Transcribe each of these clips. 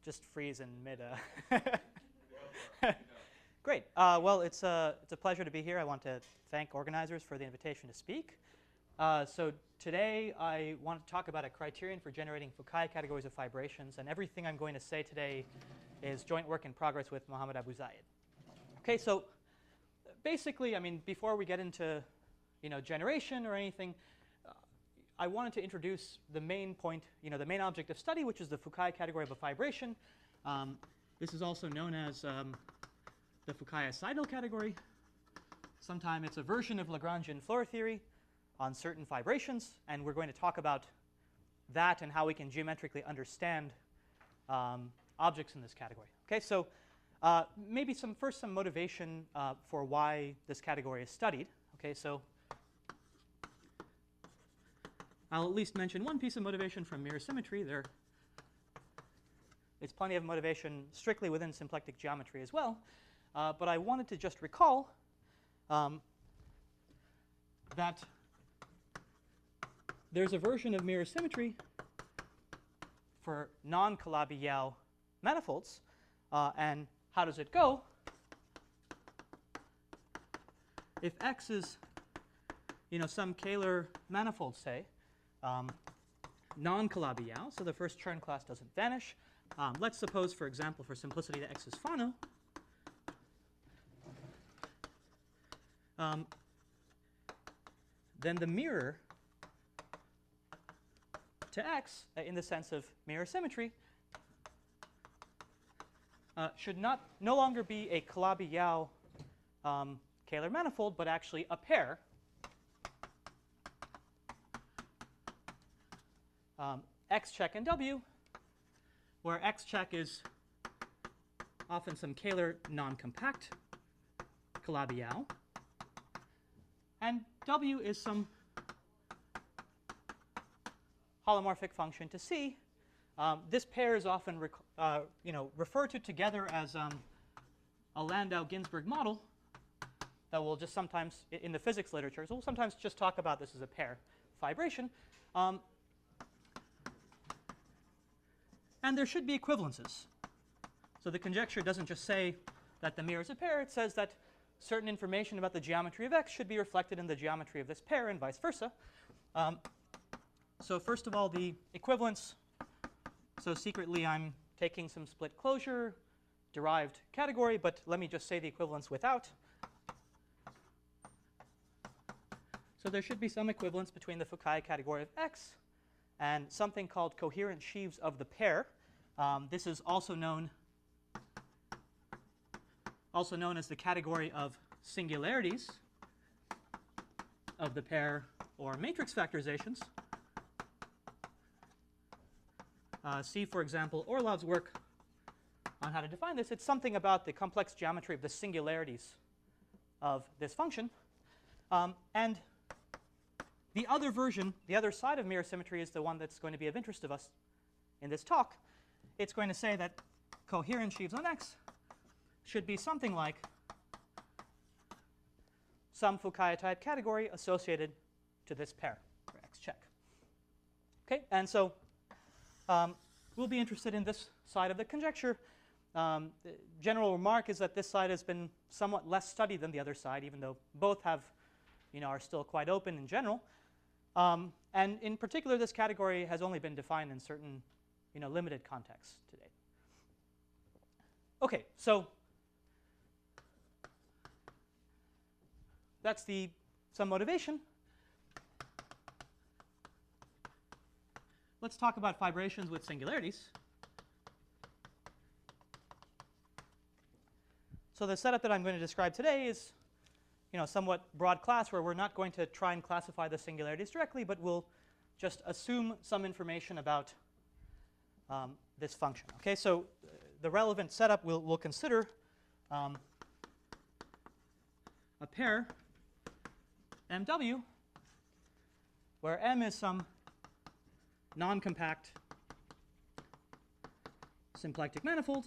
just freeze in mid. Great. Well, it's a pleasure to be here. I want to thank organizers for the invitation to speak. So today I want to talk about a criterion for generating Fukaya categories of fibrations, and everything I'm going to say today is joint work in progress with Mohammed Abouzaid. Okay, so basically, I mean, before we get into generation or anything, I wanted to introduce the main point, the main object of study, which is the Fukaya category of a fibration. This is also known as the Fukaya-Seidel category. Sometimes it's a version of Lagrangian Floer theory on certain fibrations, and we're going to talk about that and how we can geometrically understand objects in this category. Okay, so maybe first some motivation for why this category is studied. Okay, so I'll at least mention one piece of motivation from mirror symmetry. It's plenty of motivation strictly within symplectic geometry as well. But I wanted to just recall that there's a version of mirror symmetry for non-Calabi-Yau manifolds. And how does it go? If X is some Kähler manifold, say, non-Calabi-Yau, so the first Chern class doesn't vanish. Let's suppose, for example, for simplicity, that X is Fano. Then the mirror to X, in the sense of mirror symmetry, should no longer be a Calabi-Yau Kähler manifold, but actually a pair X check and W, where X check is often some Kähler non-compact Calabi-Yau, and W is some holomorphic function to C. This pair is often referred to together as a Landau-Ginzburg model that we'll just sometimes, in the physics literature, so we'll sometimes just talk about this as a pair fibration. And there should be equivalences. So the conjecture doesn't just say that the mirror is a pair. It says that certain information about the geometry of X should be reflected in the geometry of this pair and vice versa. So first of all, the equivalence. So secretly, I'm taking some split closure derived category, but let me just say the equivalence without. So there should be some equivalence between the Fukaya category of X and something called coherent sheaves of the pair. This is also known as the category of singularities of the pair or matrix factorizations. See, for example, Orlov's work on how to define this. It's something about the complex geometry of the singularities of this function. And the other version, the other side of mirror symmetry, is the one that's going to be of interest to us in this talk. It's going to say that coherent sheaves on X should be something like some Fukaya type category associated to this pair for X check. Okay, and so we'll be interested in this side of the conjecture. The general remark is that this side has been somewhat less studied than the other side, even though both have, are still quite open in general. And in particular, this category has only been defined in certain, limited contexts to date. Okay, so that's some motivation. Let's talk about fibrations with singularities. So the setup that I'm going to describe today is somewhat broad class, where we're not going to try and classify the singularities directly, but we'll just assume some information about this function. Okay, so the relevant setup we'll consider a pair MW, where M is some non-compact symplectic manifold,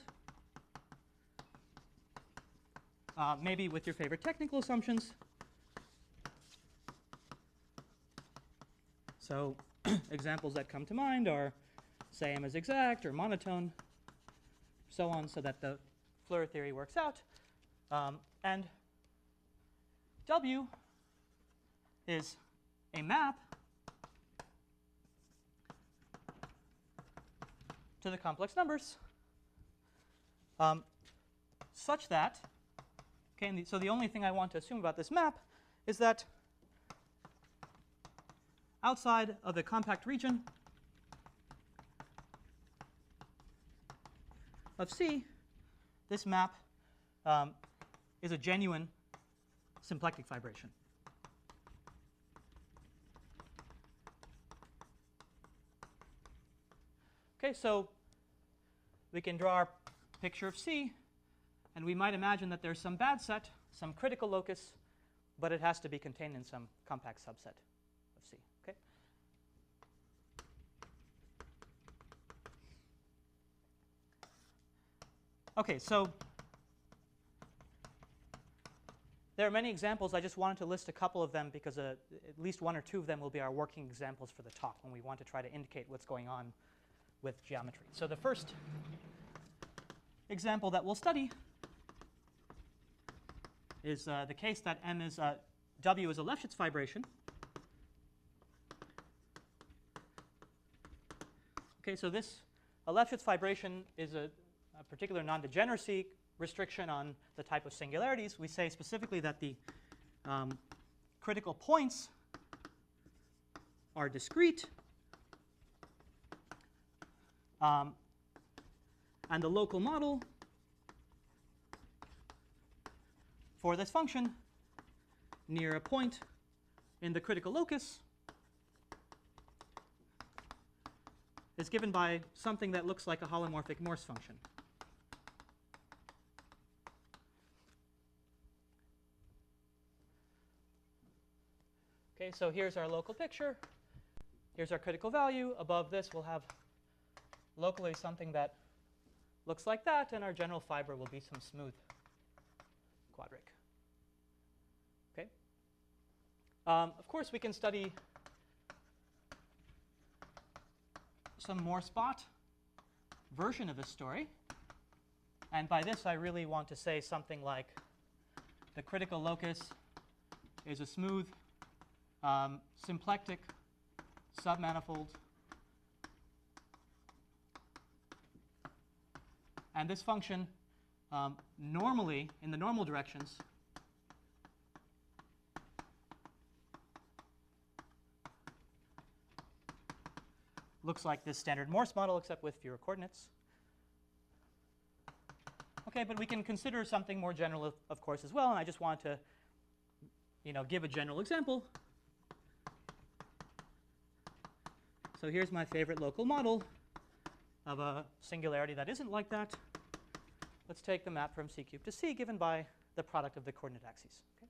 maybe with your favorite technical assumptions. So examples that come to mind are, say, M is exact or monotone, so on, so that the Floer theory works out. And W is a map to the complex numbers such that, okay, and so the only thing I want to assume about this map is that outside of the compact region of C, this map is a genuine symplectic fibration. Okay, so we can draw our picture of C, and we might imagine that there's some bad set, some critical locus, but it has to be contained in some compact subset of C. Okay? Okay, so there are many examples. I just wanted to list a couple of them because at least one or two of them will be our working examples for the talk when we want to try to indicate what's going on with geometry. So the first example that we'll study is the case that M is W is a Lefschetz fibration. Okay, so a Lefschetz fibration is a particular non-degeneracy restriction on the type of singularities. We say specifically that the critical points are discrete, and the local model for this function near a point in the critical locus is given by something that looks like a holomorphic Morse function. Okay, so here's our local picture. Here's our critical value. Above this, we'll have locally something that looks like that, and our general fiber will be some smooth quadric. Okay. Of course, we can study some more spot version of this story. And by this, I really want to say something like the critical locus is a smooth symplectic submanifold. And this function normally, in the normal directions, looks like this standard Morse model, except with fewer coordinates. Okay, but we can consider something more general, of course, as well. And I just want to, give a general example. So here's my favorite local model of a singularity that isn't like that. Let's take the map from C cubed to C given by the product of the coordinate axes. Okay?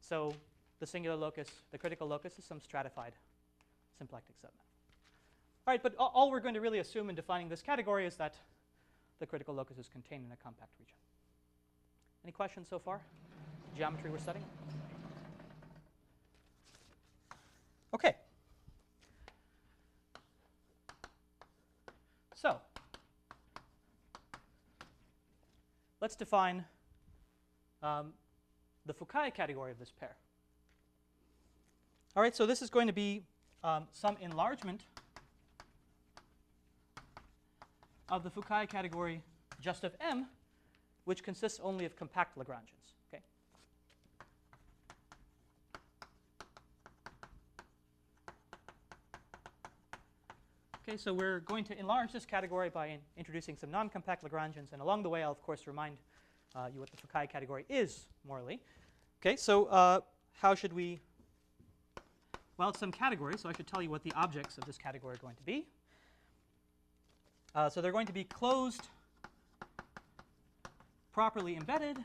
So the singular locus, the critical locus, is some stratified symplectic submap. All right, but all we're going to really assume in defining this category is that the critical locus is contained in a compact region. Any questions so far? Geometry we're studying? Okay. So let's define the Fukaya category of this pair. All right, so this is going to be some enlargement of the Fukaya category just of M, which consists only of compact Lagrangians. Okay? Okay, so we're going to enlarge this category by introducing some non-compact Lagrangians, and along the way I'll of course remind you what the Fukaya category is morally. Okay, so how should we? Well, it's some category, so I should tell you what the objects of this category are going to be. So they're going to be closed, properly embedded,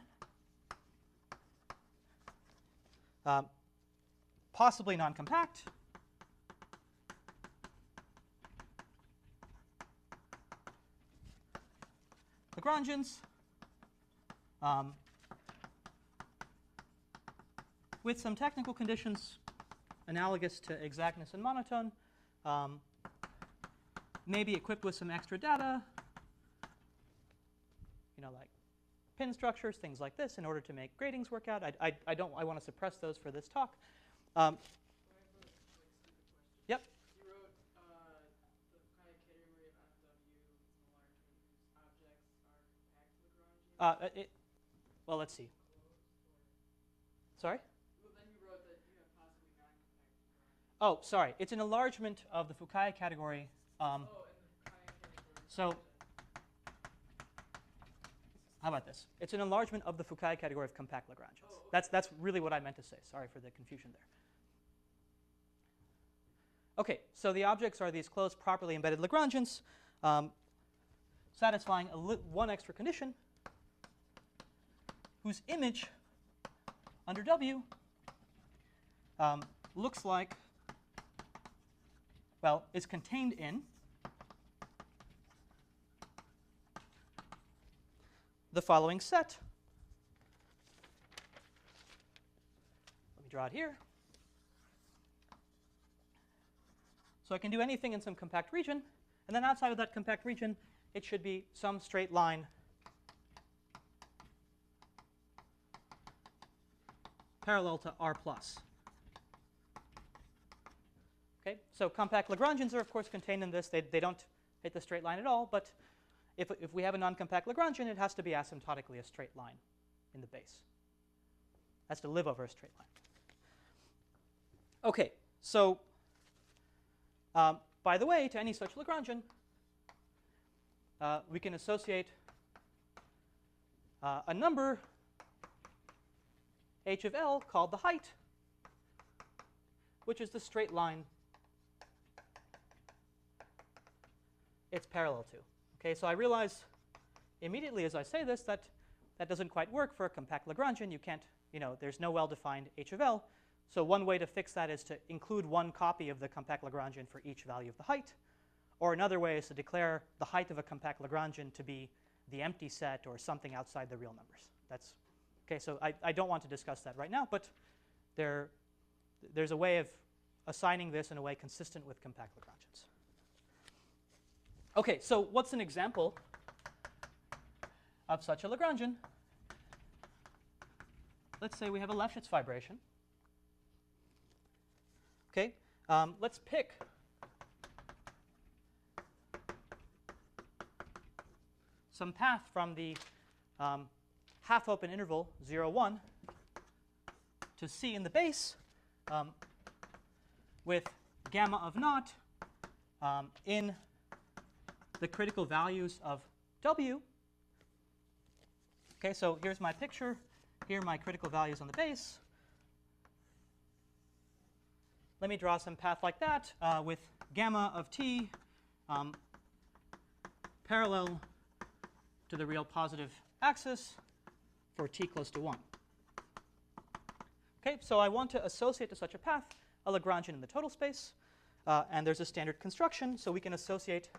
possibly non-compact, Lagrangians, with some technical conditions analogous to exactness and monotone, maybe equipped with some extra data, like pin structures, things like this, in order to make gratings work out. I want to suppress those for this talk. Yep. You wrote the Fukaya category of FW enlargement whose objects are compact Lagrangians. Well, let's see. Sorry? Well, then you wrote that you have possibly non-compact Lagrangians. Oh, sorry. It's an enlargement of the Fukaya category. And the Fukaya category. So how about this? It's an enlargement of the Fukaya category of compact Lagrangians. Oh, okay. That's really what I meant to say. Sorry for the confusion there. OK, so the objects are these closed, properly embedded Lagrangians, satisfying one extra condition, whose image under W looks like, well, is contained in the following set. Let me draw it here. So I can do anything in some compact region, and then outside of that compact region, it should be some straight line parallel to R plus. Okay, so compact Lagrangians are, of course, contained in this. They don't hit the straight line at all, but if we have a non-compact Lagrangian, it has to be asymptotically a straight line in the base. It has to live over a straight line. OK, so by the way, to any such Lagrangian, we can associate a number h of L called the height, which is the straight line it's parallel to. Okay, so I realize immediately as I say this that that doesn't quite work for a compact Lagrangian. You can't, there's no well-defined h of L. So one way to fix that is to include one copy of the compact Lagrangian for each value of the height. Or another way is to declare the height of a compact Lagrangian to be the empty set or something outside the real numbers. That's okay. So I don't want to discuss that right now, but there's a way of assigning this in a way consistent with compact Lagrangians. Okay, so what's an example of such a Lagrangian? Let's say we have a Lefschetz fibration. Okay, let's pick some path from the half-open interval 0, 1 to C in the base with gamma of naught in the critical values of W. Okay, so here's my picture. Here are my critical values on the base. Let me draw some path like that with gamma of t parallel to the real positive axis for t close to 1. Okay, so I want to associate to such a path a Lagrangian in the total space. And there's a standard construction. So we can associate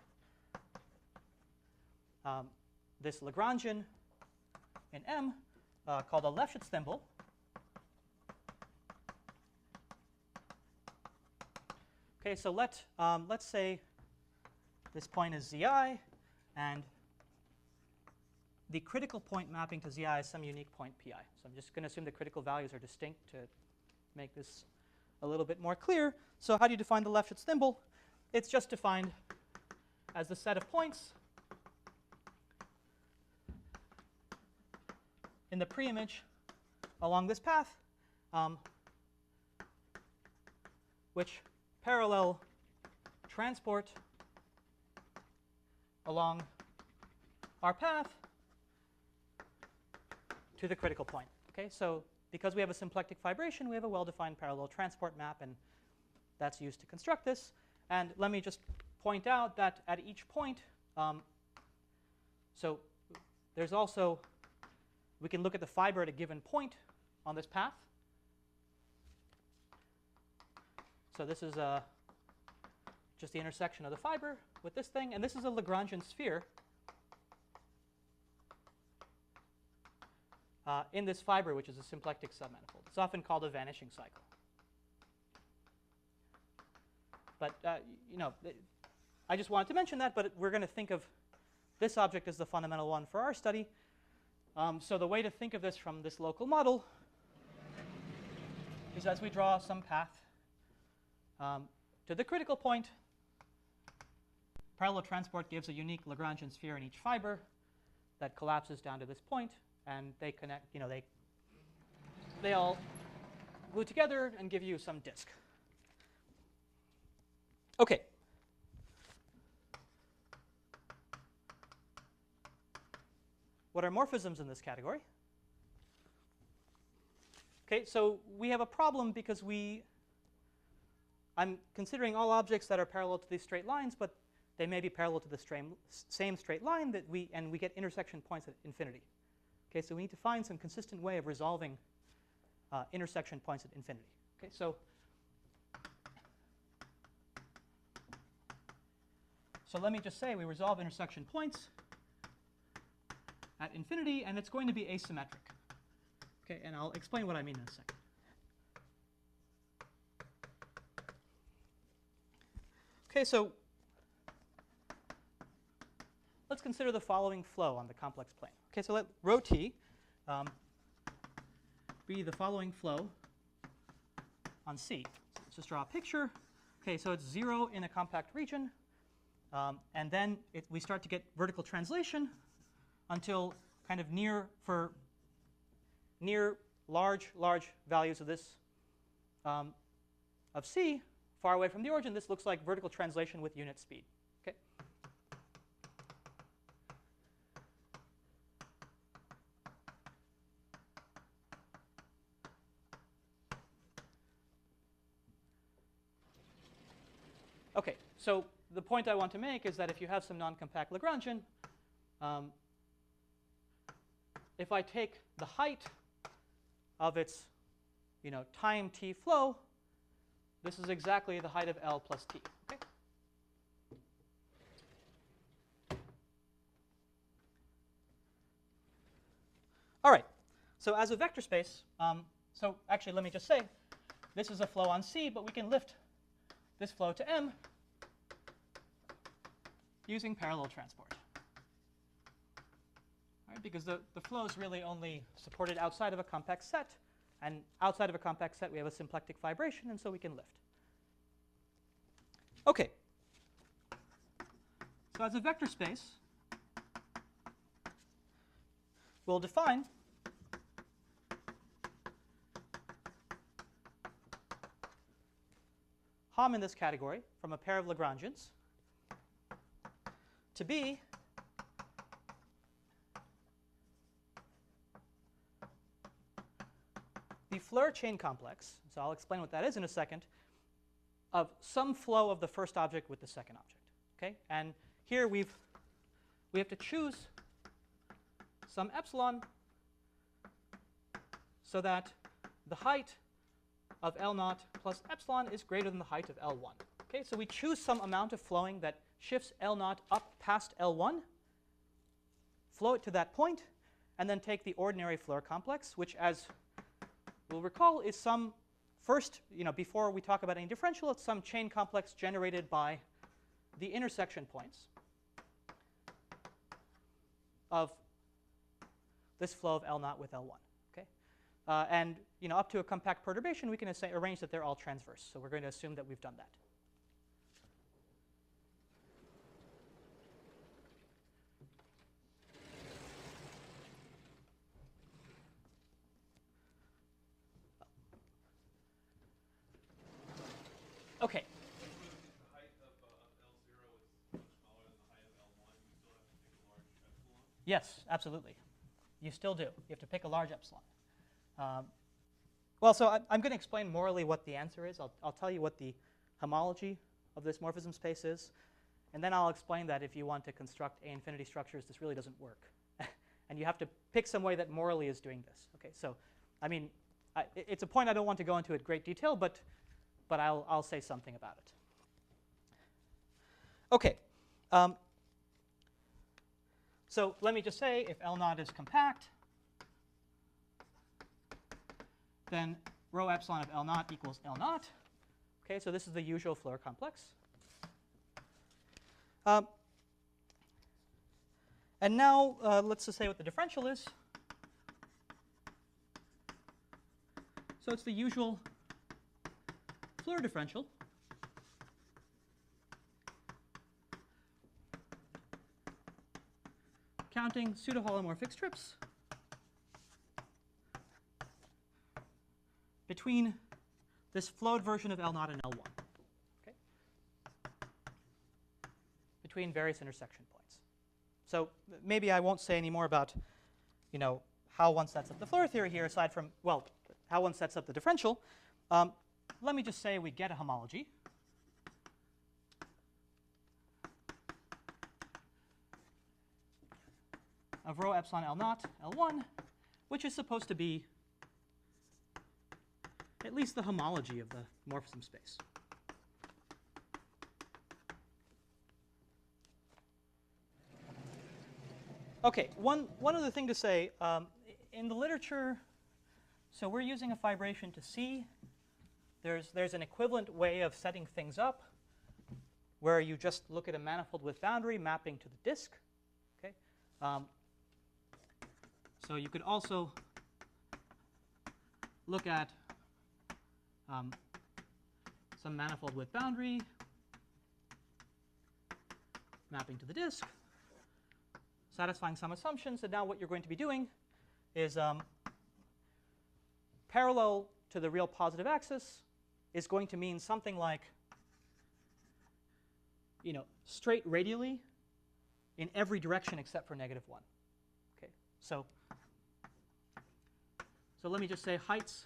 this Lagrangian in M called a Lefschetz thimble. Okay, so let's say this point is Zi, and the critical point mapping to Zi is some unique point Pi. So I'm just going to assume the critical values are distinct to make this a little bit more clear. So how do you define the Lefschetz thimble? It's just defined as the set of points in the pre-image along this path, which parallel transport along our path to the critical point. Okay, so because we have a symplectic fibration, we have a well-defined parallel transport map, and that's used to construct this. And let me just point out that at each point, so there's also, we can look at the fiber at a given point on this path. So this is just the intersection of the fiber with this thing, and this is a Lagrangian sphere in this fiber, which is a symplectic submanifold. It's often called a vanishing cycle. But I just wanted to mention that. But we're going to think of this object as the fundamental one for our study. So the way to think of this from this local model is as we draw some path to the critical point, parallel transport gives a unique Lagrangian sphere in each fiber that collapses down to this point, and they connect, they all glue together and give you some disk. Okay. What are morphisms in this category? Okay, so we have a problem because I'm considering all objects that are parallel to these straight lines, but they may be parallel to the same straight line and we get intersection points at infinity. Okay, so we need to find some consistent way of resolving intersection points at infinity. Okay, so let me just say we resolve intersection points at infinity, and it's going to be asymmetric. Okay, and I'll explain what I mean in a second. Okay, so let's consider the following flow on the complex plane. Okay, so let rho t be the following flow on C. So let's just draw a picture. Okay, so it's 0 in a compact region, and then we start to get vertical translation until kind of near large values of this of C, far away from the origin. This looks like vertical translation with unit speed. Okay. Okay, so the point I want to make is that if you have some non-compact Lagrangian, if I take the height of its time t flow, this is exactly the height of L plus t. Okay? All right, so as a vector space, so actually let me just say, this is a flow on C, but we can lift this flow to M using parallel transport. Right, because the flow is really only supported outside of a compact set, and outside of a compact set we have a symplectic fibration, and so we can lift. Okay, so as a vector space, we'll define Hom in this category from a pair of Lagrangians to be the Floer chain complex, so I'll explain what that is in a second, of some flow of the first object with the second object. Okay? And here we have to choose some epsilon so that the height of L0 plus epsilon is greater than the height of L1. Okay? So we choose some amount of flowing that shifts L0 up past L1, flow it to that point, and then take the ordinary Floer complex, which, as we'll recall, is some first, before we talk about any differential, it's some chain complex generated by the intersection points of this flow of L0 with L1. Okay? And up to a compact perturbation, we can arrange that they're all transverse. So we're going to assume that we've done that. Okay. The height of L0 is much smaller than the height of L1. You still have to pick a large epsilon? Yes, absolutely. You still do. You have to pick a large epsilon. Well, so I'm going to explain morally what the answer is. I'll tell you what the homology of this morphism space is. And then I'll explain that if you want to construct A-infinity structures, this really doesn't work. And you have to pick some way that morally is doing this. Okay, so I mean, it's a point I don't want to go into in great detail, but I'll say something about it. Okay. So let me just say, if L0 is compact, then rho epsilon of L0 equals L0. Okay, so this is the usual Floer complex. And now let's just say what the differential is. So it's the usual Floer differential. Counting pseudo-holomorphic strips between this flowed version of L0 and L1, okay? Between various intersection points. So maybe I won't say any more about, how one sets up the Floer theory here, aside from, well, how one sets up the differential. Let me just say we get a homology. Of rho epsilon L0, L1, which is supposed to be at least the homology of the morphism space. Okay, one other thing to say. In the literature, so we're using a fibration to see. There's an equivalent way of setting things up where you just look at a manifold with boundary mapping to the disk. Okay. So you could also look at some manifold with boundary mapping to the disk, satisfying some assumptions. And now what you're going to be doing is parallel to the real positive axis is going to mean something like, straight radially in every direction except for -1. Okay, so let me just say heights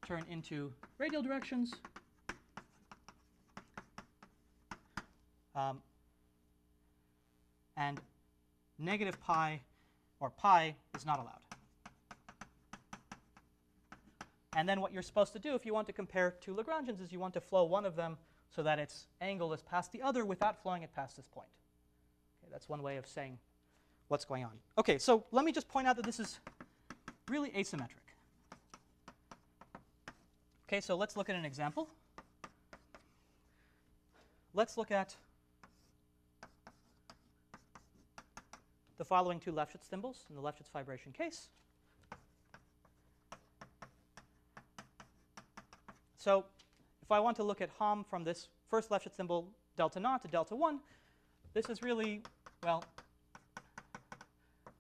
turn into radial directions. And negative pi or pi is not allowed. And then what you're supposed to do if you want to compare two Lagrangians is you want to flow one of them so that its angle is past the other without flowing it past this point. Okay, that's one way of saying what's going on. Okay, so let me just point out that this is really asymmetric. Okay, so let's look at an example. Let's look at the following two Lefschetz thimbles in the Lefschetz fibration case. So if I want to look at Hom from this first Lefschetz thimble delta naught to delta 1, this is really, well,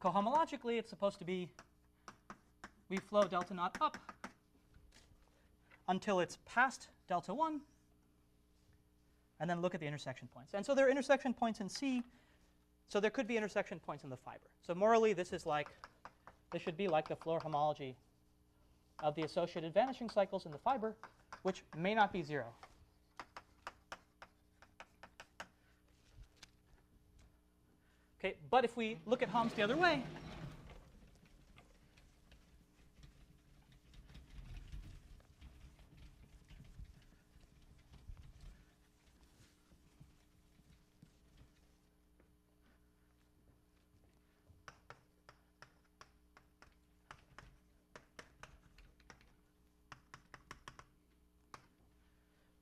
cohomologically it's supposed to be we flow delta naught up until it's past delta 1, and then look at the intersection points. And so there are intersection points in C, so there could be intersection points in the fiber. So morally, this should be like the Floer homology of the associated vanishing cycles in the fiber, which may not be 0. Okay, but if we look at Homs the other way,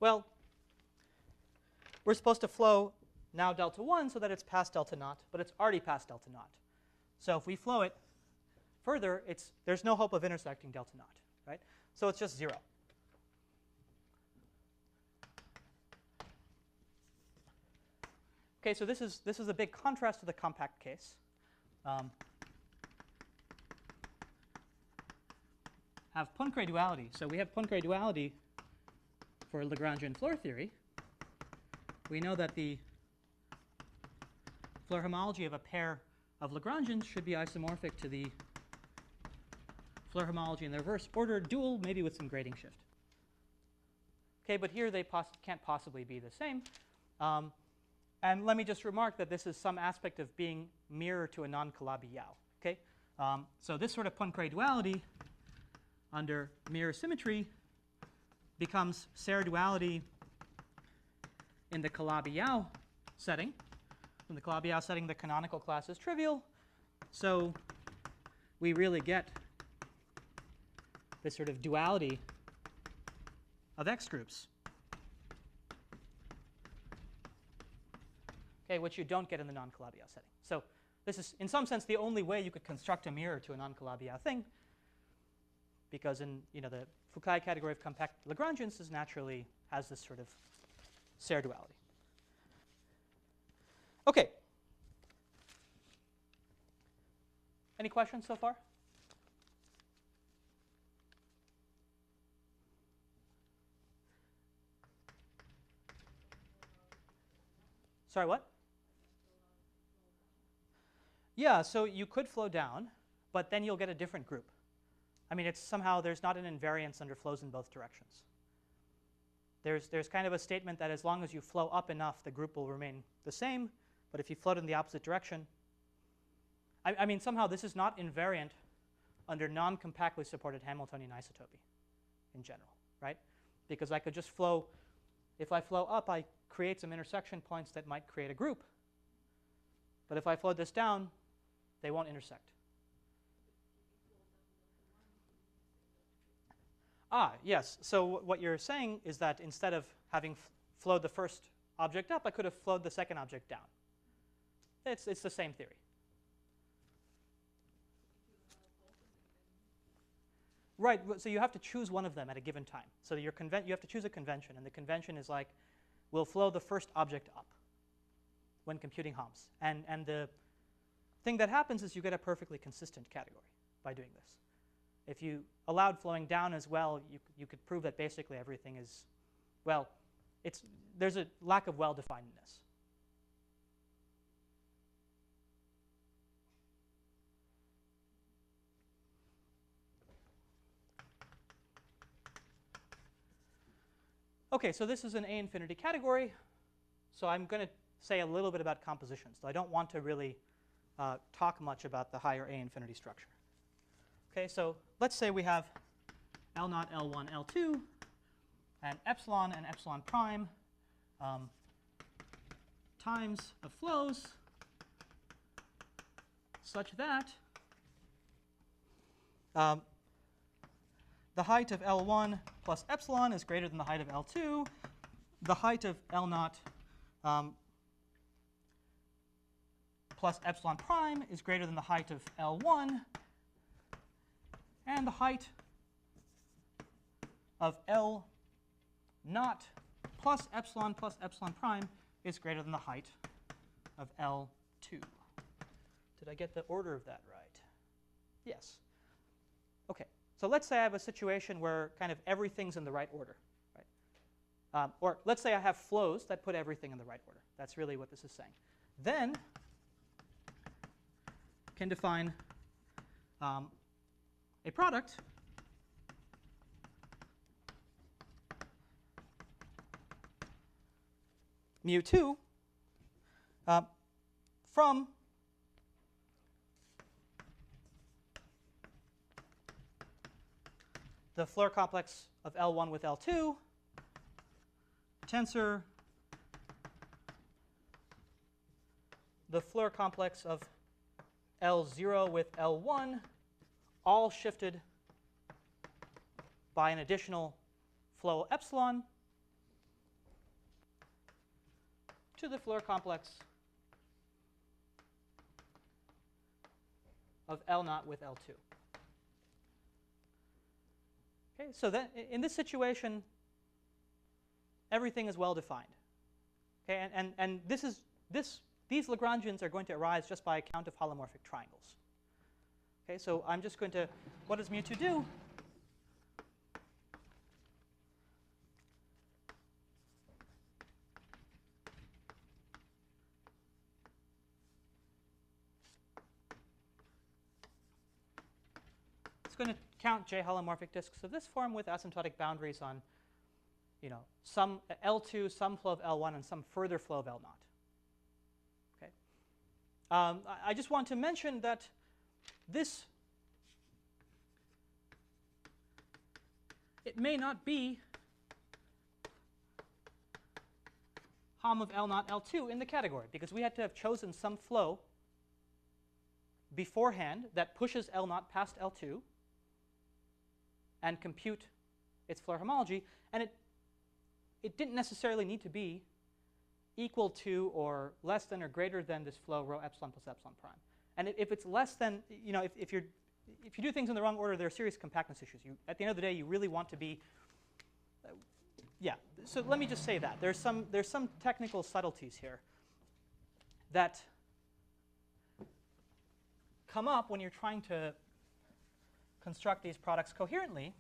well, we're supposed to flow now delta 1 so that it's past delta naught, but it's already past delta naught. So if we flow it further, there's no hope of intersecting delta naught, right? So it's just 0. Okay, so this is a big contrast to the compact case. Have Poincare duality. So we have Poincare duality for Lagrangian Floer theory. We know that the Floer homology of a pair of Lagrangians should be isomorphic to the Floer homology in the reverse order dual, maybe with some grading shift. Okay, but here they can't possibly be the same. And let me just remark that this is some aspect of being mirror to a non-Calabi-Yau. Okay, so this sort of Poincare duality under mirror symmetry becomes Serre duality in the Calabi-Yau setting. In the Calabi-Yau setting, the canonical class is trivial. So we really get this sort of duality of X groups, okay, which you don't get in the non-Calabi-Yau setting. So this is, in some sense, the only way you could construct a mirror to a non-Calabi-Yau thing. because in the Fukaya category of compact Lagrangians is naturally has this sort of Serre duality. Okay. Any questions so far? Sorry, what? Yeah, so you could flow down, but then you'll get a different group. I mean, it's somehow there's not an invariance under flows in both directions. There's kind of a statement that as long as you flow up enough, the group will remain the same, but if you float in the opposite direction, I mean, somehow this is not invariant under non-compactly supported Hamiltonian isotopy in general, right? Because I could just flow, if I flow up, I create some intersection points that might create a group. But if I float this down, they won't intersect. Ah, yes. So what you're saying is that instead of having flowed the first object up, I could have flowed the second object down. It's the same theory. Right. So you have to choose one of them at a given time. So you have to choose a convention, and the convention is like, we'll flow the first object up when computing HOMs. And the thing that happens is you get a perfectly consistent category by doing this. If you allowed flowing down as well, you could prove that basically everything is, well, there's a lack of well-definedness. Okay, so this is an A infinity category. So I'm going to say a little bit about compositions, though I don't want to really talk much about the higher A infinity structure. Okay, so let's say we have L0, L1, L2, and epsilon prime times of flows such that the height of L1 plus epsilon is greater than the height of L2. The height of L0 plus epsilon prime is greater than the height of L1. And the height of L0 plus epsilon prime is greater than the height of L2. Did I get the order of that right? Yes. Okay. So let's say I have a situation where kind of everything's in the right order, right? Or let's say I have flows that put everything in the right order. That's really what this is saying. Then can define a product mu2 from the Floer complex of L1 with L2, tensor the Floer complex of L0 with L1, all shifted by an additional flow epsilon to the Floer complex of L0 with L2. Okay, so that in this situation, everything is well defined. Okay, and these Lagrangians are going to arise just by a count of holomorphic triangles. Okay, so I'm just going to, what does mu2 do? It's going to count J holomorphic disks of this form with asymptotic boundaries on, some L2, some flow of L1, and some further flow of L0. Okay. I just want to mention that it may not be Hom of L0, L2 in the category, because we had to have chosen some flow beforehand that pushes L0 past L2 and compute its Floer homology, and it didn't necessarily need to be equal to or less than or greater than this flow rho epsilon plus epsilon prime. And if it's less than, if you're if you do things in the wrong order, there are serious compactness issues. At the end of the day, you really want to be, yeah. So let me just say that there's some technical subtleties here that come up when you're trying to construct these products coherently.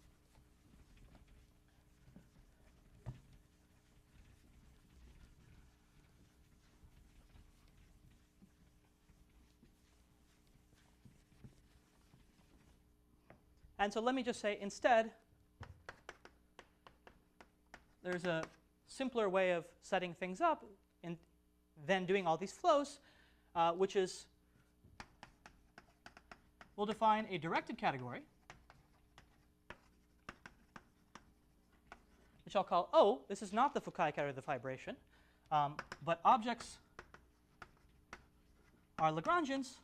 And so let me just say, instead, there's a simpler way of setting things up than doing all these flows, which is we'll define a directed category, which I'll call O. This is not the Fukaya category of the fibration, but objects are Lagrangians.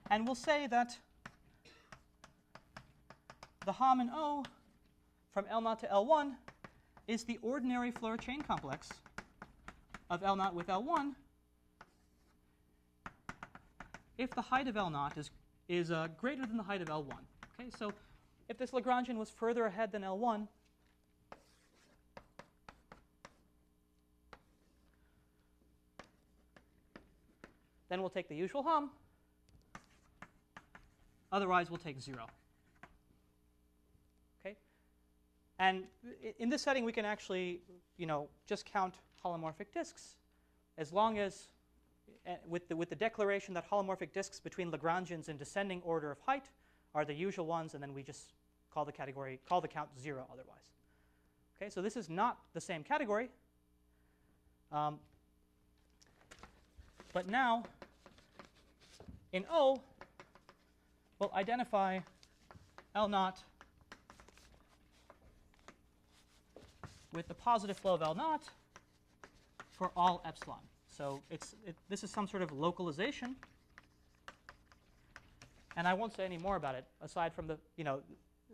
And we'll say that the Hom in O from L0 to L1 is the ordinary Floer chain complex of L0 with L1 if the height of L0 is greater than the height of L1. Okay, so if this Lagrangian was further ahead than L1, then we'll take the usual Hom. Otherwise, we'll take 0. Okay? And in this setting, we can actually, just count holomorphic disks, as long as, with the declaration that holomorphic disks between Lagrangians in descending order of height are the usual ones, and then we just call the count 0 otherwise. Okay? So this is not the same category. But now, in O, we'll identify L0 with the positive flow of L0 for all epsilon. So this is some sort of localization. And I won't say any more about it, aside from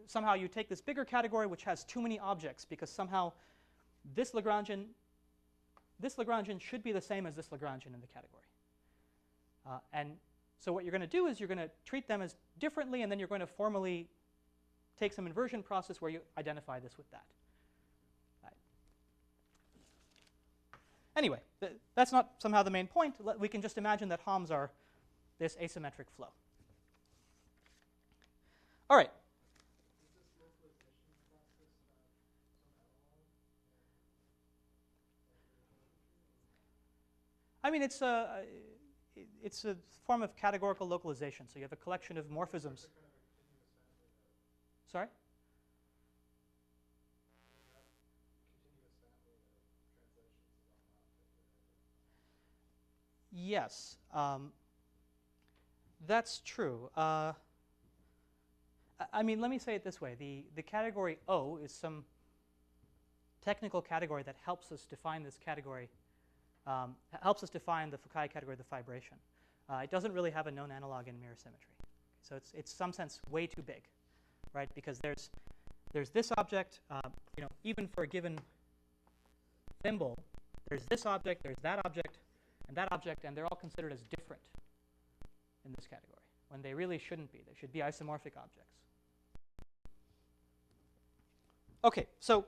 somehow you take this bigger category which has too many objects, because somehow this Lagrangian should be the same as this Lagrangian in the category. And so what you're going to do is you're going to treat them as differently, and then you're going to formally take some inversion process where you identify this with that. Right. Anyway, that's not somehow the main point. We can just imagine that Homs are this asymmetric flow. All right. I mean, it's a form of categorical localization. So you have a collection of morphisms. Sorry? Yes, that's true. I mean, let me say it this way. The category O is some technical category that helps us define this category, helps us define the Fukaya category of the fibration. It doesn't really have a known analog in mirror symmetry. So it's in some sense way too big, right? Because there's this object, even for a given thimble, there's this object, there's that object, and they're all considered as different in this category, when they really shouldn't be. They should be isomorphic objects. Okay, so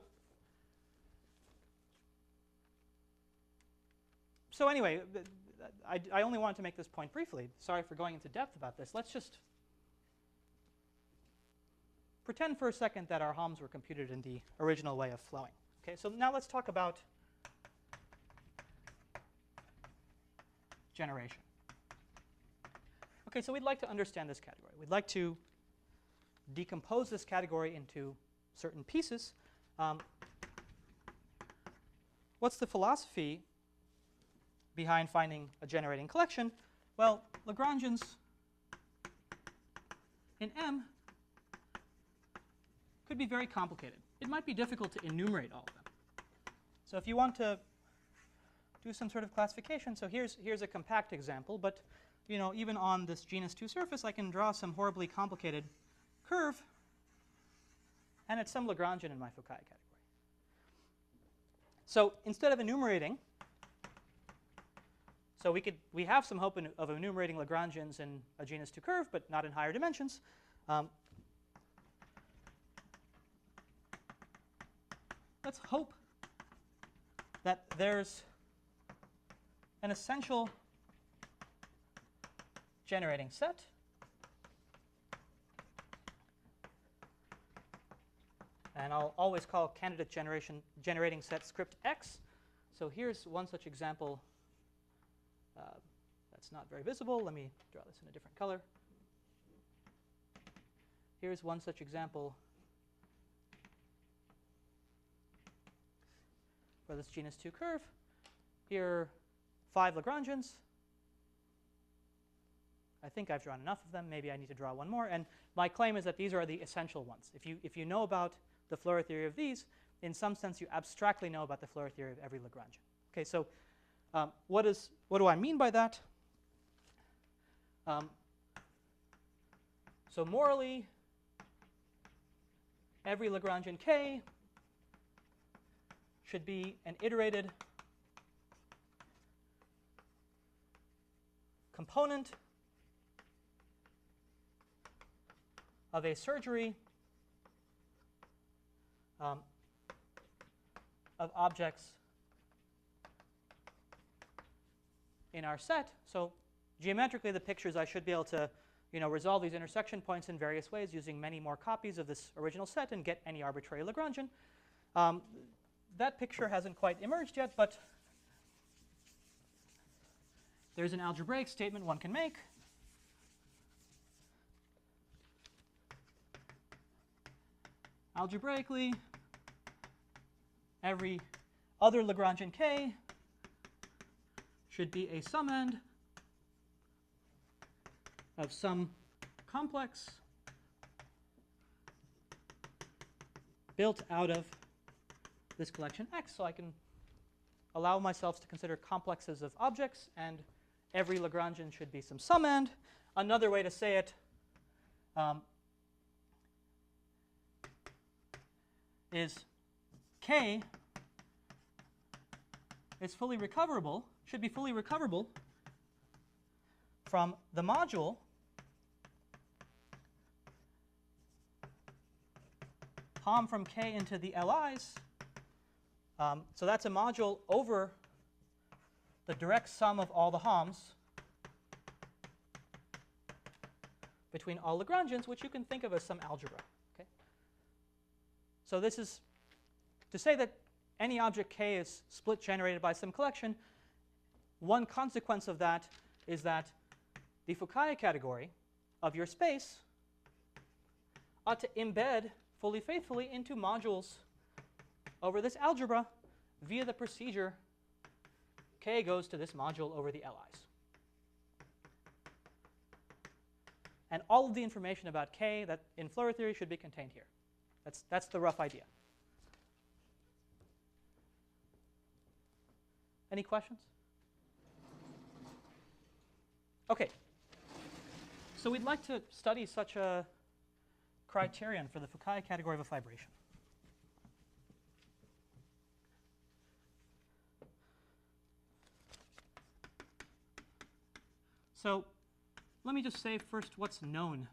anyway, I only wanted to make this point briefly. Sorry for going into depth about this. Let's just pretend for a second that our Homs were computed in the original way of flowing. Okay, so now let's talk about generation. Okay, so we'd like to understand this category. We'd like to decompose this category into certain pieces. What's the philosophy behind finding a generating collection? Well, Lagrangians in M could be very complicated. It might be difficult to enumerate all of them. So if you want to do some sort of classification, so here's a compact example, but even on this genus 2 surface, I can draw some horribly complicated curve, and it's some Lagrangian in my Fukaya category. So instead of enumerating So we have some hope of enumerating Lagrangians in a genus 2 curve, but not in higher dimensions. Let's hope that there's an essential generating set and I'll always call candidate generating set script X. So here's one such example that's not very visible. Let me draw this in a different color. Here's one such example for this genus 2 curve. Here are 5 Lagrangians. I think I've drawn enough of them. Maybe I need to draw one more. And my claim is that these are the essential ones. If you know about the Floer theory of these, in some sense you abstractly know about the Floer theory of every Lagrangian. Okay, so what do I mean by that? So morally, every Lagrangian K should be an iterated component of a surgery of objects in our set. So geometrically, the pictures, I should be able to resolve these intersection points in various ways using many more copies of this original set and get any arbitrary Lagrangian. That picture hasn't quite emerged yet, but there's an algebraic statement one can make. Algebraically, every other Lagrangian K should be a summand of some complex built out of this collection X. So I can allow myself to consider complexes of objects, and every Lagrangian should be some summand. Another way to say it is K is fully recoverable, should be fully recoverable from the module Hom from K into the LIs. So that's a module over the direct sum of all the Homs between all Lagrangians, which you can think of as some algebra. Okay? So this is to say that any object K is split generated by some collection. One consequence of that is that the Fukaya category of your space ought to embed fully faithfully into modules over this algebra via the procedure K goes to this module over the LIs. And all of the information about K that in Floer theory should be contained here. That's the rough idea. Any questions? Okay. So we'd like to study such a criterion for the Fukaya category of a fibration. So let me just say first what's known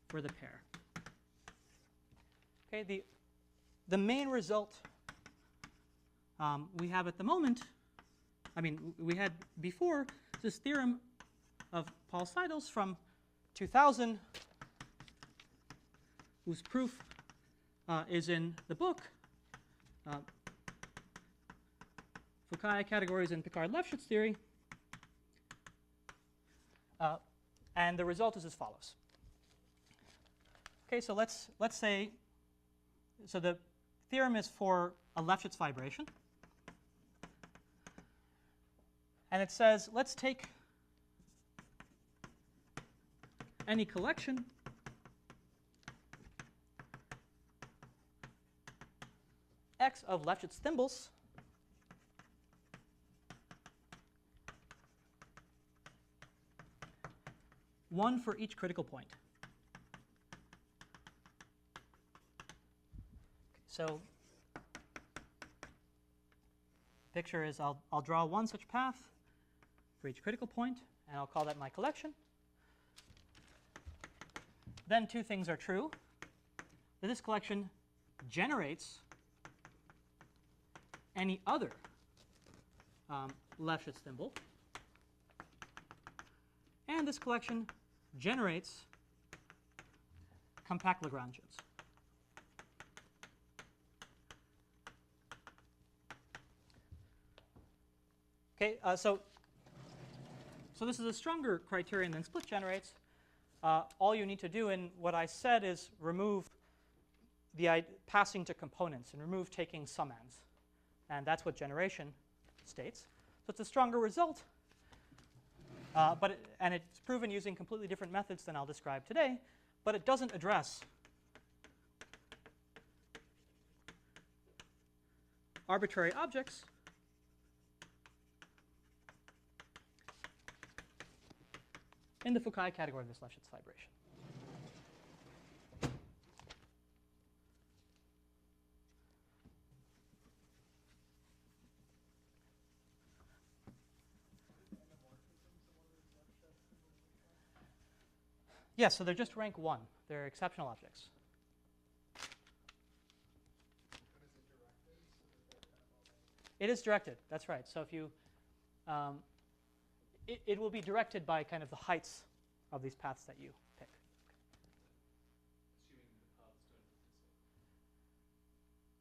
for the pair. Okay, the main result we have at the moment, we had before this theorem of Paul-Seidel's from 2000, whose proof is in the book, Fukaya categories in Picard-Lefschetz theory. And the result is as follows. Okay, so let's say, so the theorem is for a Lefschetz fibration. And it says, let's take any collection X of Lefschetz thimbles one for each critical point. So picture is I'll draw one such path for each critical point, and I'll call that my collection. Then two things are true. That this collection generates any other Lefschetz thimble, and this collection generates compact Lagrangians. Okay, so this is a stronger criterion than split generates. All you need to do in what I said is remove the passing to components and remove taking summands. And that's what generation states. So it's a stronger result, and it's proven using completely different methods than I'll describe today, but it doesn't address arbitrary objects in the Fukaya category of this Lefschetz fibration. Yes, so they're just rank 1. They're exceptional objects. It is directed. That's right. So if you it will be directed by kind of the heights of these paths that you pick.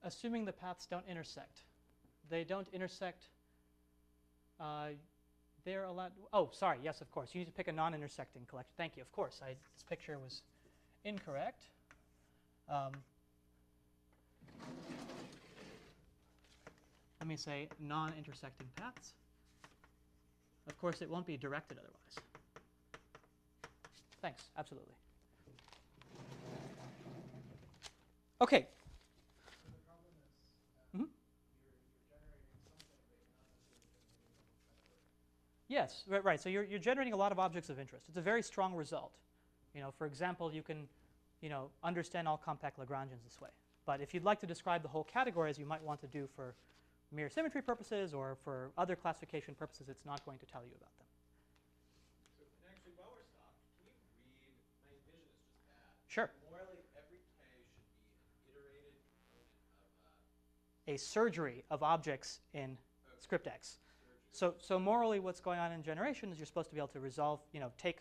Assuming the paths don't intersect. They don't intersect. They're allowed. Oh, sorry. Yes, of course. You need to pick a non-intersecting collection. Thank you. Of course. This picture was incorrect. Let me say non-intersecting paths. Of course, it won't be directed otherwise. Thanks. Absolutely. OK. So the problem is Mm-hmm. you're generating something, but you're not necessarily generating Yes, right. So you're generating a lot of objects of interest. It's a very strong result. For example, you can understand all compact Lagrangians this way. But if you'd like to describe the whole category, as you might want to do for mere symmetry purposes or for other classification purposes, it's not going to tell you about them. So, and actually, while we're stopped, can you read? My vision is just bad. Sure. Morally, every K should be an iterated component of A surgery of objects in script X. surgery. So morally, what's going on in generation is you're supposed to be able to resolve, take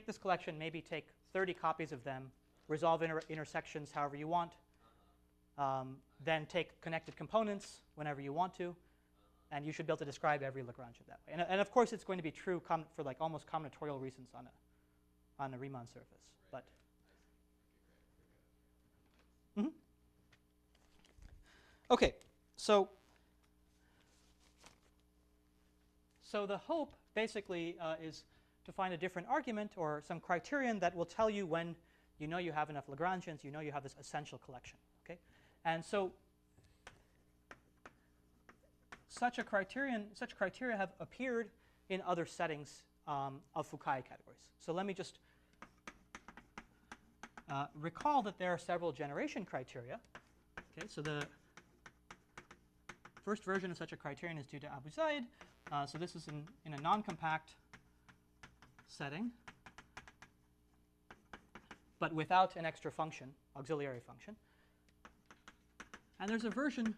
this collection, maybe take 30 copies of them, resolve intersections however you want, then take connected components whenever you want to, and you should be able to describe every Lagrangian that way. And of course, it's going to be true for like almost combinatorial reasons on a Riemann surface. But OK, so the hope basically is to find a different argument or some criterion that will tell you when you know you have enough Lagrangians, you know you have this essential collection. Okay, and so such criteria have appeared in other settings of Fukaya categories. So let me just recall that there are several generation criteria. Okay, so the first version of such a criterion is due to Abouzaid. So this is in a non-compact setting, but without an extra function, auxiliary function. And there's a version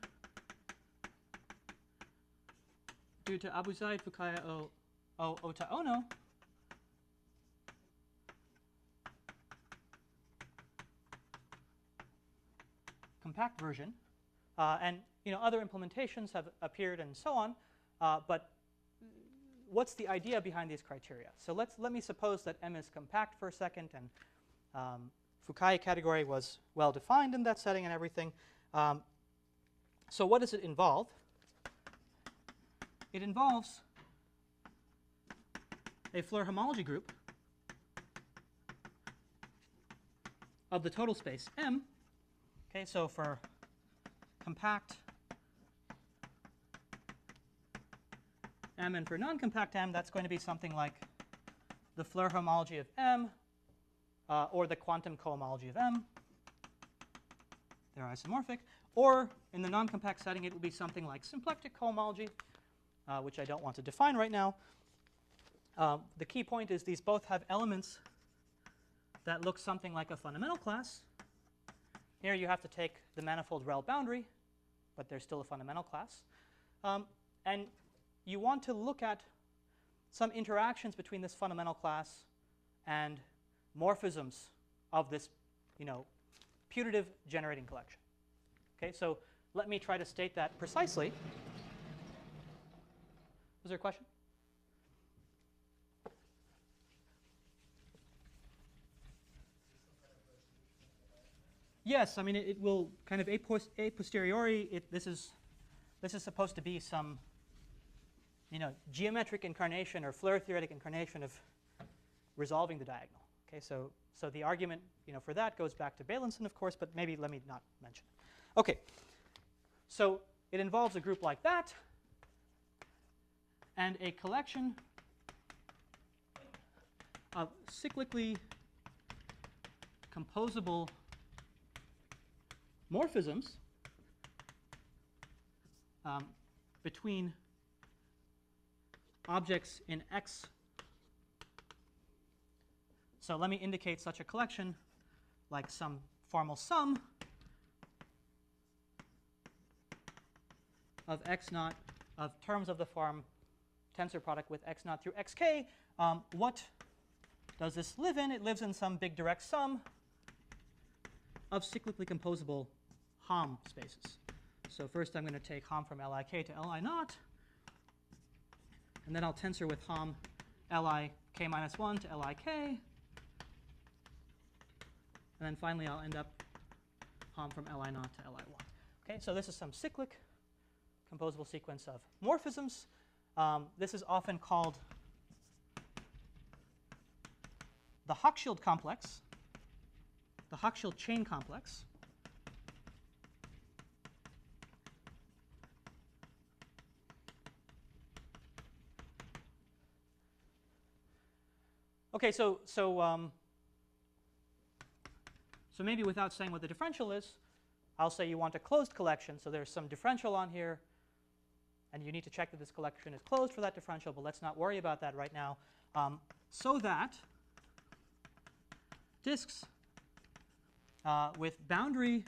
due to Abouzaid, Fukaya-Oh-Ohta-Ono, compact version, and other implementations have appeared and so on. But what's the idea behind these criteria? So let me suppose that M is compact for a second, and Fukaya category was well defined in that setting and everything. So what does it involve? It involves a Floer homology group of the total space M. Okay, so for compact M and for non-compact M, that's going to be something like the Floer homology of M or the quantum cohomology of M. They're isomorphic. Or in the non-compact setting, it will be something like symplectic homology, which I don't want to define right now. The key point is these both have elements that look something like a fundamental class. Here you have to take the manifold REL boundary, but there's still a fundamental class. And you want to look at some interactions between this fundamental class and morphisms of this, putative generating collection. Okay, so let me try to state that precisely. Was there a question? Yes, I mean it will kind of a posteriori. This is supposed to be some, geometric incarnation or Floer theoretic incarnation of resolving the diagonal. Okay, so the argument, for that goes back to Bailenson, of course, but maybe let me not mention it. Okay, so it involves a group like that and a collection of cyclically composable morphisms between objects in X. So let me indicate such a collection like some formal sum of x naught of terms of the form tensor product with x naught through xk. What does this live in? It lives in some big direct sum of cyclically composable Hom spaces. So first I'm going to take Hom from Lik to Li naught, and then I'll tensor with Hom Lik minus 1 to Lik, and then finally I'll end up Hom from Li naught to Li1. Okay, so this is some cyclic composable sequence of morphisms. This is often called the Hochschild complex, the Hochschild chain complex. Okay, so maybe without saying what the differential is, I'll say you want a closed collection. So there's some differential on here, and you need to check that this collection is closed for that differential, but let's not worry about that right now. So that disks with boundary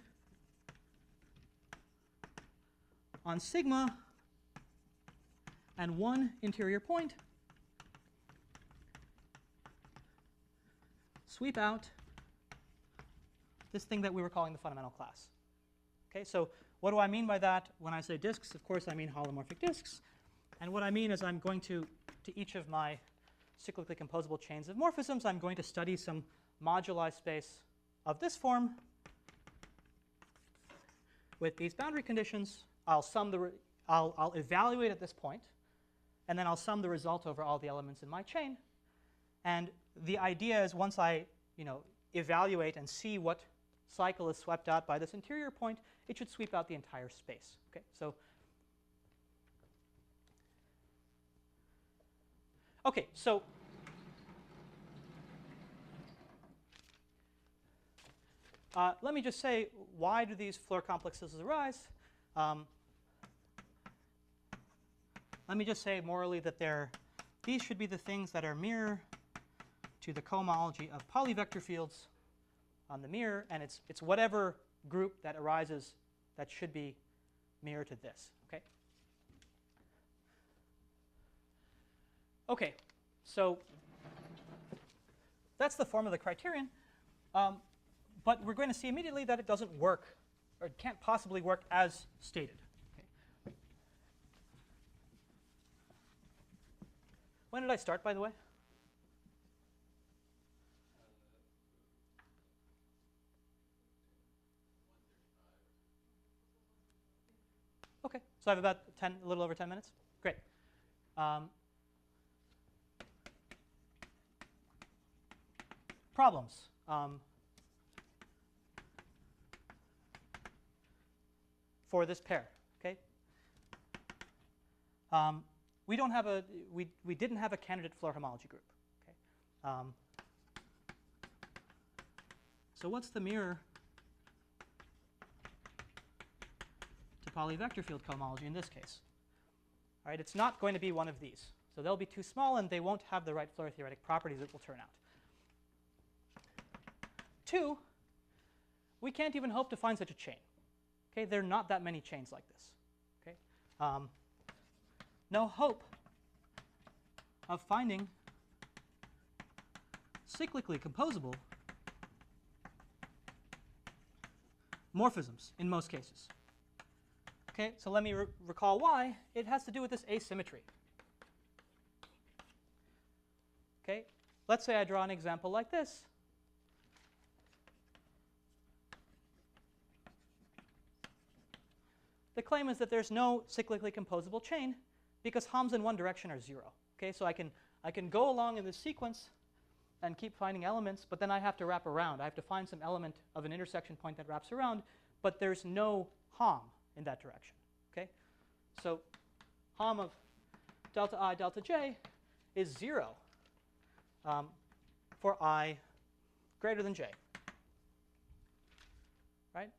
on sigma and one interior point sweep out this thing that we were calling the fundamental class. Okay, so what do I mean by that? When I say disks, of course I mean holomorphic disks. And what I mean is I'm going to each of my cyclically composable chains of morphisms, I'm going to study some moduli space of this form with these boundary conditions. I'll evaluate at this point, and then I'll sum the result over all the elements in my chain. And the idea is once I evaluate and see what cycle is swept out by this interior point, it should sweep out the entire space. Okay, so let me just say, why do these Floer complexes arise? Let me just say morally that these should be the things that are mirror to the cohomology of polyvector fields on the mirror, and it's whatever group that arises that should be mirror to this. Okay. Okay, so that's the form of the criterion, but we're going to see immediately that it doesn't work, or it can't possibly work as stated. Okay. When did I start, by the way? Okay, so I have about a little over 10 minutes. Great. Problems. For this pair, okay? We didn't have a candidate Floer homology group. Okay. So what's the mirror the Pauli vector field cohomology in this case. All right, it's not going to be one of these. So they'll be too small, and they won't have the right Floer theoretic properties, it will turn out. 2, we can't even hope to find such a chain. Okay, there are not that many chains like this. Okay, no hope of finding cyclically composable morphisms in most cases. Okay, so let me recall why. It has to do with this asymmetry. Okay, let's say I draw an example like this. The claim is that there's no cyclically composable chain because homs in one direction are 0. Okay, so I can go along in this sequence and keep finding elements, but then I have to wrap around. I have to find some element of an intersection point that wraps around, but there's no hom in that direction. Okay, so hom of delta I delta j is 0 for I greater than j. Right?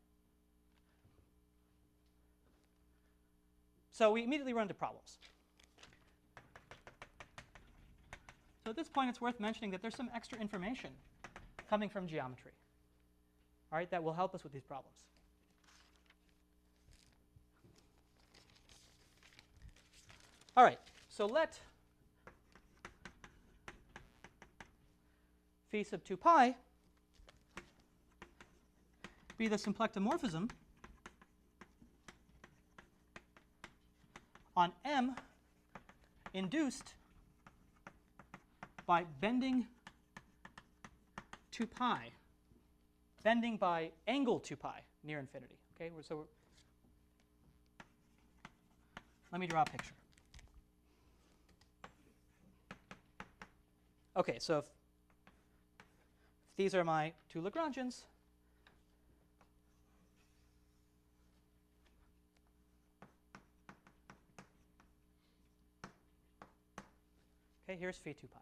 So we immediately run into problems. So at this point, it's worth mentioning that there's some extra information coming from geometry, all right, that will help us with these problems. All right, so let phi sub 2 pi be the symplectomorphism on M induced by bending 2 pi, bending by angle 2 pi near infinity. Okay, so let me draw a picture. Okay, so if these are my 2 Lagrangians, okay, here's phi 2 pi.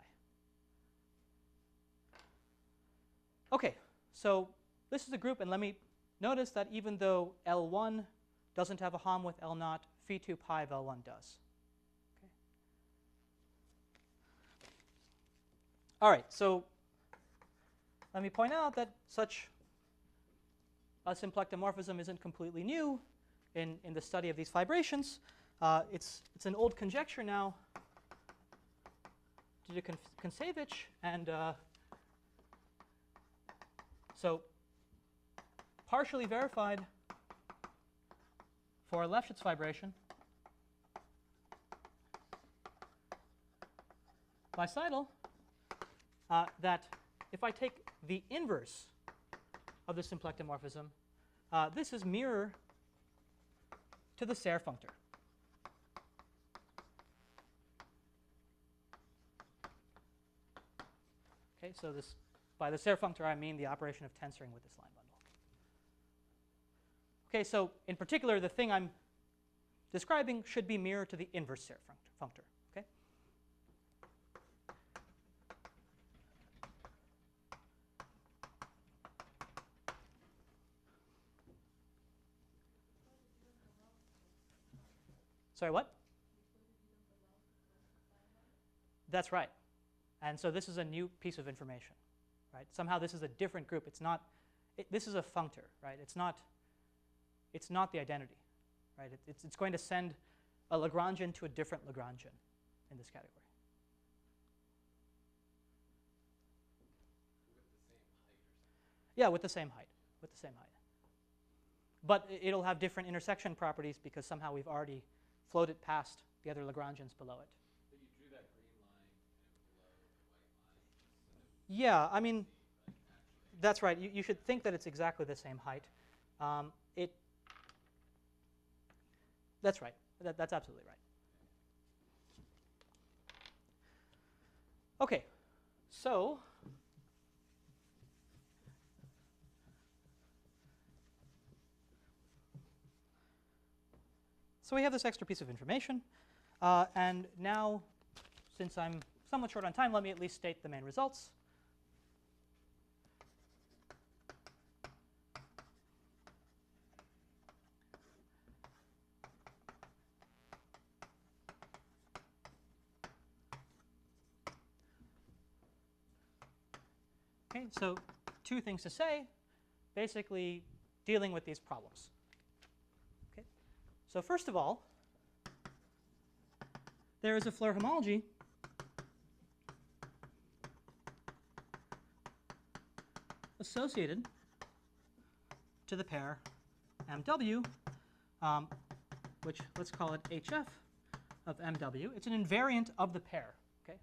Okay, so this is a group, and let me notice that even though L1 doesn't have a hom with L0, phi 2 pi of L1 does. Okay. All right, so let me point out that such a symplectomorphism isn't completely new in the study of these fibrations. It's an old conjecture now due to Kontsevich, and so partially verified for a Lefschetz fibration by Seidel that if I take the inverse of the symplectomorphism, this is mirror to the Serre functor. Okay, so this, by the Serre functor, I mean the operation of tensoring with this line bundle. Okay, so in particular, the thing I'm describing should be mirror to the inverse Serre functor. Okay. Sorry, what? That's right. And so this is a new piece of information, right? Somehow this is a different group. It's not. This is a functor, right? It's not the identity, right? It's going to send a Lagrangian to a different Lagrangian in this category. With the same height or something? Yeah, with the same height. But it'll have different intersection properties because somehow we've already floated past the other Lagrangians below it. But you drew that green line below the white line. Yeah, I mean, that's right. You should think that it's exactly the same height. That's right. That's absolutely right. Okay, so we have this extra piece of information, and now, since I'm somewhat short on time, let me at least state the main results. Okay, so two things to say, basically dealing with these problems. Okay, so first of all, there is a Floer homology associated to the pair MW, which let's call it HF of MW. It's an invariant of the pair. Okay.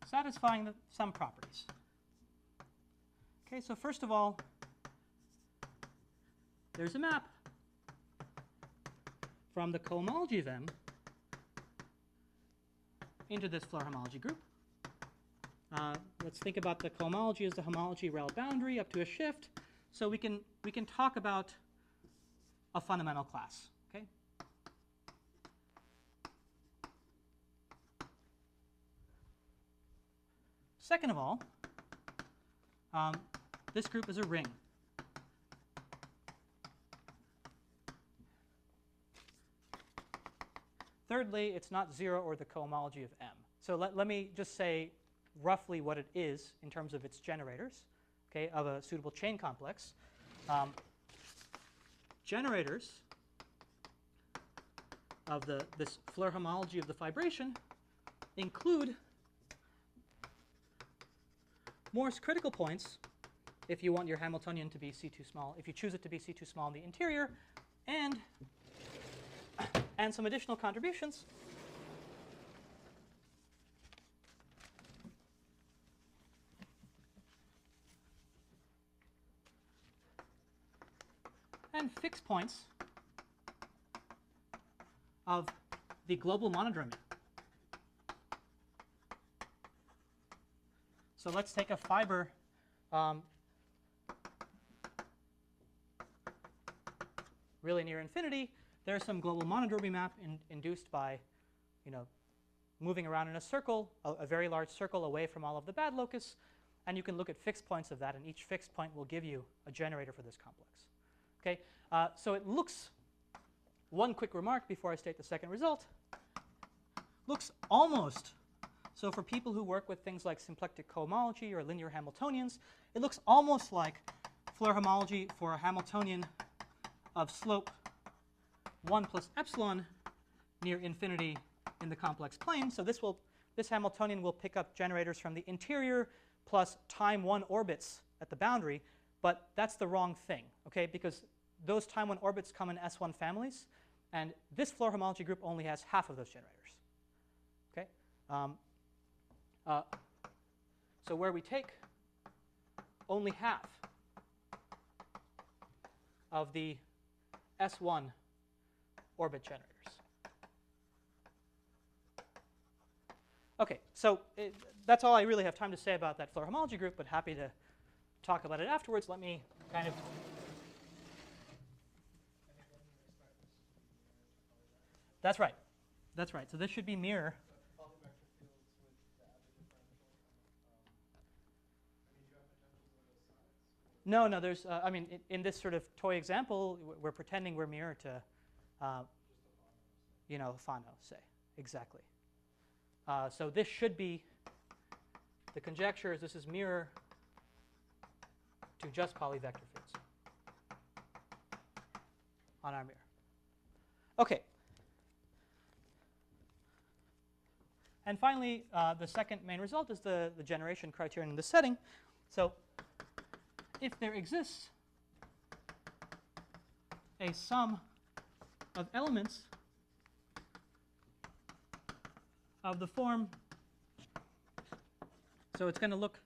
Satisfying some properties. Okay, so first of all, there's a map from the cohomology of M into this Floer homology group. Let's think about the cohomology as the homology rel boundary up to a shift. So we can talk about a fundamental class. Okay. Second of all, this group is a ring. Thirdly, it's not 0 or the cohomology of M. So let me just say roughly what it is in terms of its generators, okay, of a suitable chain complex. Generators of this Floer homology of the fibration include Morse critical points if you want your Hamiltonian to be C2 small, if you choose it to be C2 small in the interior, and some additional contributions. And fixed points of the global monodromy. So let's take a fiber really near infinity. There's some global monodromy map induced by, moving around in a circle, a very large circle away from all of the bad locus. And you can look at fixed points of that, and each fixed point will give you a generator for this complex. Okay, so it looks, one quick remark before I state the second result, looks almost, so for people who work with things like symplectic cohomology or linear Hamiltonians, it looks almost like Floer homology for a Hamiltonian of slope 1 plus epsilon near infinity in the complex plane. So this Hamiltonian will pick up generators from the interior plus time 1 orbits at the boundary, but that's the wrong thing, okay? Because those time 1 orbits come in S1 families, and this Floer homology group only has half of those generators, okay? So where we take only half of the S1 orbit generators. Okay, so that's all I really have time to say about that Floer homology group, but happy to talk about it afterwards. Let me kind of. That's right. That's right. So this should be mirror. No, there's, I mean, in this sort of toy example, we're pretending we're mirror to, Fano, say, exactly. So this should be, the conjecture is this is mirror to just polyvector fields on our mirror. Okay. And finally, the second main result is the generation criterion in this setting. So if there exists a sum of elements of the form, so it's going to look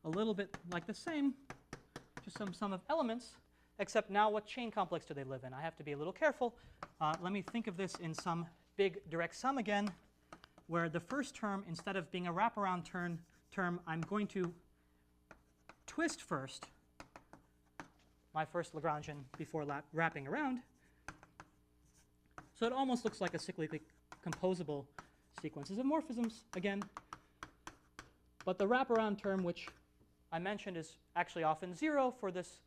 a little bit like the same, just some sum of elements, except now what chain complex do they live in? I have to be a little careful. Let me think of this in some big direct sum again, where the first term, instead of being a wraparound term, I'm going to twist first my first Lagrangian before wrapping around. So it almost looks like a cyclically composable sequences of morphisms again. But the wraparound term, which I mentioned, is actually often 0 for this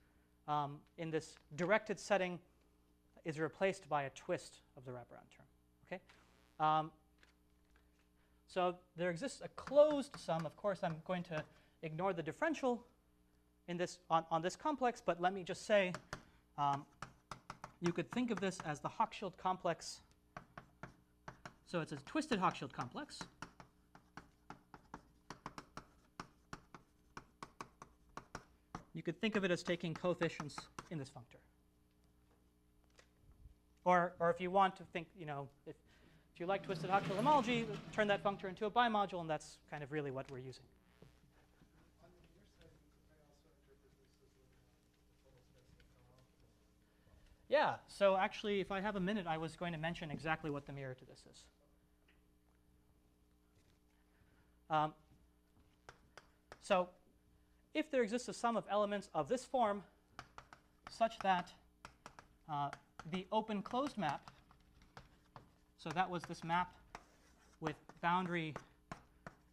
in this directed setting. is replaced by a twist of the wraparound term. Okay. So there exists a closed sum. Of course, I'm going to ignore the differential in this on this complex, but let me just say you could think of this as the Hochschild complex. So it's a twisted Hochschild complex. You could think of it as taking coefficients in this functor. Or if you want to think, if you like twisted Hochschild homology, turn that functor into a bimodule, and that's kind of really what we're using. On the near side, I also interpret this as a total space of Yeah, so actually, if I have a minute, I was going to mention exactly what the mirror to this is. So if there exists a sum of elements of this form such that the open-closed map, so that was this map with boundary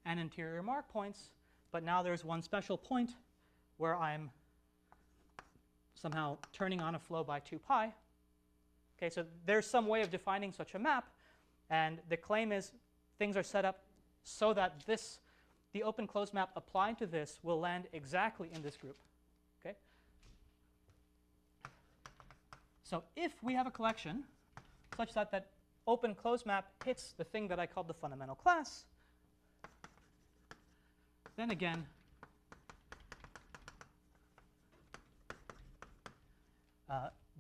and interior mark points, but now there's one special point where I'm somehow turning on a flow by 2 pi. Okay, so there's some way of defining such a map, and the claim is things are set up so that the open-closed map applying to this will land exactly in this group. Okay? So if we have a collection such that that open-closed map hits the thing that I called the fundamental class, then again,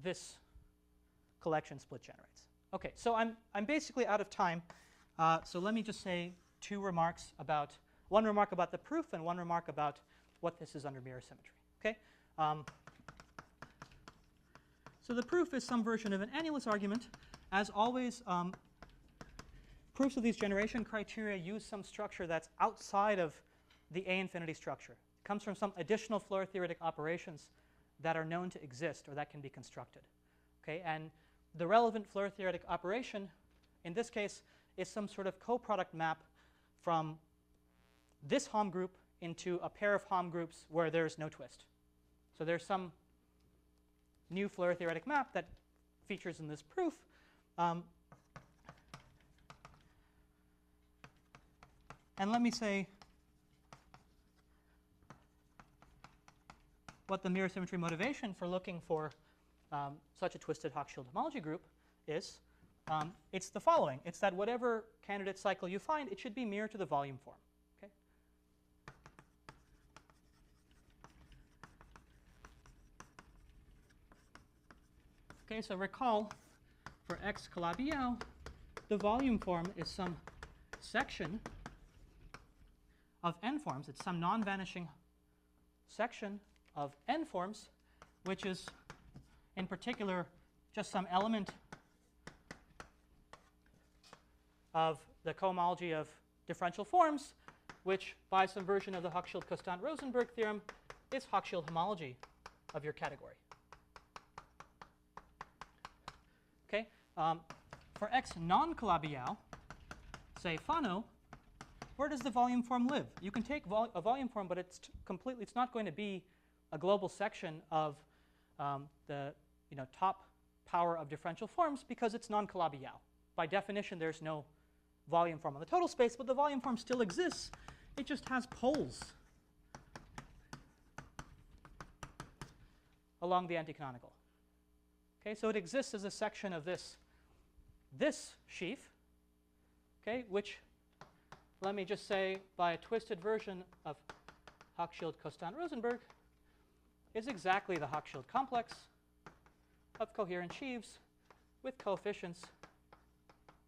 this collection split generates. Okay, so I'm basically out of time. So let me just say one remark about the proof and one remark about what this is under mirror symmetry. Okay. So the proof is some version of an annulus argument. As always, proofs of these generation criteria use some structure that's outside of the A infinity structure. It comes from some additional Floer theoretic operations that are known to exist or that can be constructed. Okay, and the relevant Floer theoretic operation in this case is some sort of coproduct map from this Hom group into a pair of Hom groups where there's no twist. So there's some new Floer theoretic map that features in this proof. And let me say what the mirror symmetry motivation for looking for such a twisted Hochschild homology group is. It's the following. It's that whatever candidate cycle you find, it should be mirror to the volume form. Okay? Okay, so recall for X Calabi-Yau, the volume form is some section of n forms. It's some non-vanishing section of n forms, which is in particular just some element of the cohomology of differential forms, which by some version of the Hochschild-Costant-Rosenberg theorem is Hochschild homology of your category. Okay, for X non-Calabi-Yau, say Fano, where does the volume form live? You can take a volume form, but it's not going to be a global section of the top power of differential forms because it's non-Calabi-Yau. By definition, there's no volume form on the total space, but the volume form still exists. It just has poles along the anticanonical. Okay, so it exists as a section of this sheaf, okay, which, let me just say, by a twisted version of Hochschild-Costant-Rosenberg, is exactly the Hochschild complex of coherent sheaves with coefficients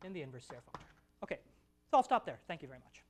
in the inverse Serre functor. Okay, so I'll stop there. Thank you very much.